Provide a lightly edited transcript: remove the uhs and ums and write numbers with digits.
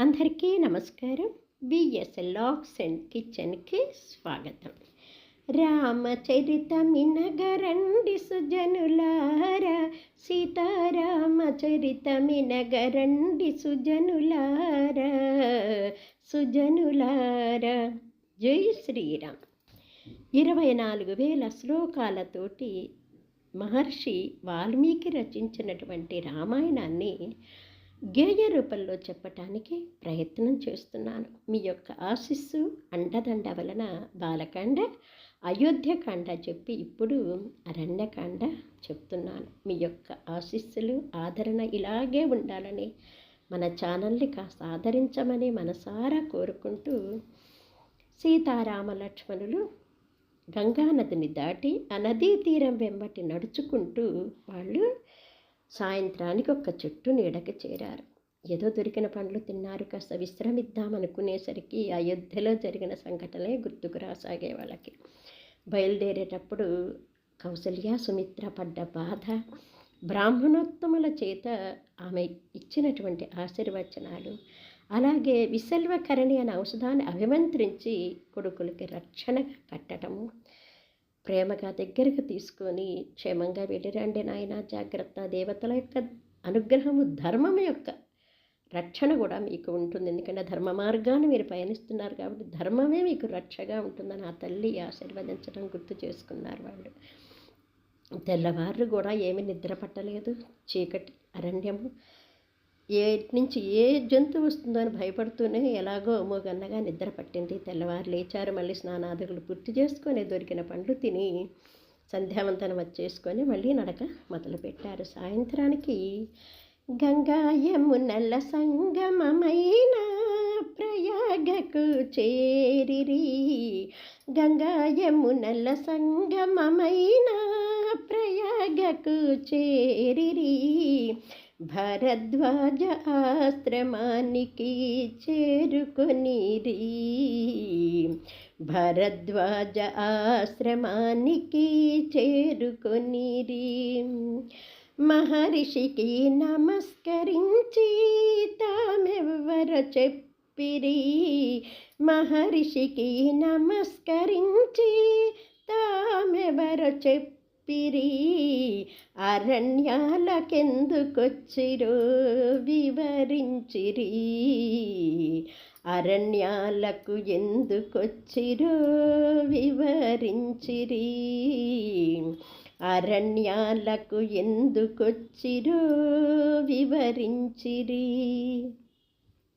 అందరికీ నమస్కారం. BSL logs and కిచెన్కి స్వాగతం. రామచరితమినగరండి సుజనులారా, సీతారామచరితమినగరండి సుజనులారా, సుజనులారా. జై శ్రీరామ్. 24,000 శ్లోకాలతోటి మహర్షి వాల్మీకి రచించినటువంటి రామాయణాన్ని గేయ రూపంలో చెప్పటానికి ప్రయత్నం చేస్తున్నాను. మీ యొక్క ఆశీస్సు అండదండ వలన బాలకాండ, అయోధ్యకాండ చెప్పి ఇప్పుడు అరణ్యకాండ చెప్తున్నాను. మీ యొక్క ఆశీస్సులు ఆదరణ ఇలాగే ఉండాలని, మన ఛానల్ని కాస్త ఆదరించమని మనసారా కోరుకుంటూ, సీతారామ లక్ష్మణులు గంగానదిని దాటి ఆ నదీ తీరం వెంబటి నడుచుకుంటూ వాళ్ళు సాయంత్రానికి ఒక చెట్టు నీడకి చేరారు. ఏదో దొరికిన పండ్లు తిన్నారు, కాస్త విశ్రమిద్దామనుకునేసరికి అయోధ్యలో జరిగిన సంఘటనలే గుర్తుకు రాసాగే వాళ్ళకి. బయలుదేరేటప్పుడు కౌసల్య సుమిత్ర పడ్డ బాధ, బ్రాహ్మణోత్తముల చేత ఆమె ఇచ్చినటువంటి ఆశీర్వచనాలు, అలాగే విశల్వకరణి అనే ఔషధాన్ని అభిమంత్రించి కొడుకులకి రక్షణగా కట్టడము, ప్రేమగా దగ్గరకు తీసుకొని క్షేమంగా వెళ్ళిరండి నాయన, జాగ్రత్త, దేవతల యొక్క అనుగ్రహము, ధర్మం యొక్క రక్షణ కూడా మీకు ఉంటుంది. ఎందుకంటే ధర్మ మార్గాన్ని మీరు పయనిస్తున్నారు కాబట్టి ధర్మమే మీకు రక్షగా ఉంటుందని ఆ తల్లి ఆశీర్వదించడం గుర్తు చేసుకున్నారు వాళ్ళు. తెల్లవారు కూడా ఏమీ నిద్ర పట్టలేదు. చీకటి, అరణ్యము, ఏ నుంచి ఏ జంతువు వస్తుందో అని భయపడుతూనే ఎలాగో మోగన్నగా నిద్ర పట్టింది. తెల్లవారు లేచారు, మళ్ళీ స్నానాదులు పూర్తి చేసుకొని దొరికిన పండ్లు తిని సంధ్యావంతనం వచ్చేసుకొని మళ్ళీ నడక మొదలుపెట్టారు. సాయంత్రానికి గంగా యమునల సంగమమైన ప్రయాగకు చేరిరి, గంగా యమునల సంగమమైన ప్రయాగకు చేరిరి, భరద్వాజ ఆశ్రమానికి చేరుకొనిరి, భరద్వాజ ఆశ్రమానికి చేరుకొనిరి. మహర్షికి నమస్కరించి తామెవ్వరో చెప్పిరి, మహర్షికి నమస్కరించి తామెవరో చెప్పిరి, అరణ్యాలకెందుకొచ్చిరో వివరించిరి, అరణ్యాలకు ఎందుకొచ్చిరో వివరించిరి, అరణ్యాలకు ఎందుకొచ్చిరో వివరించిరి.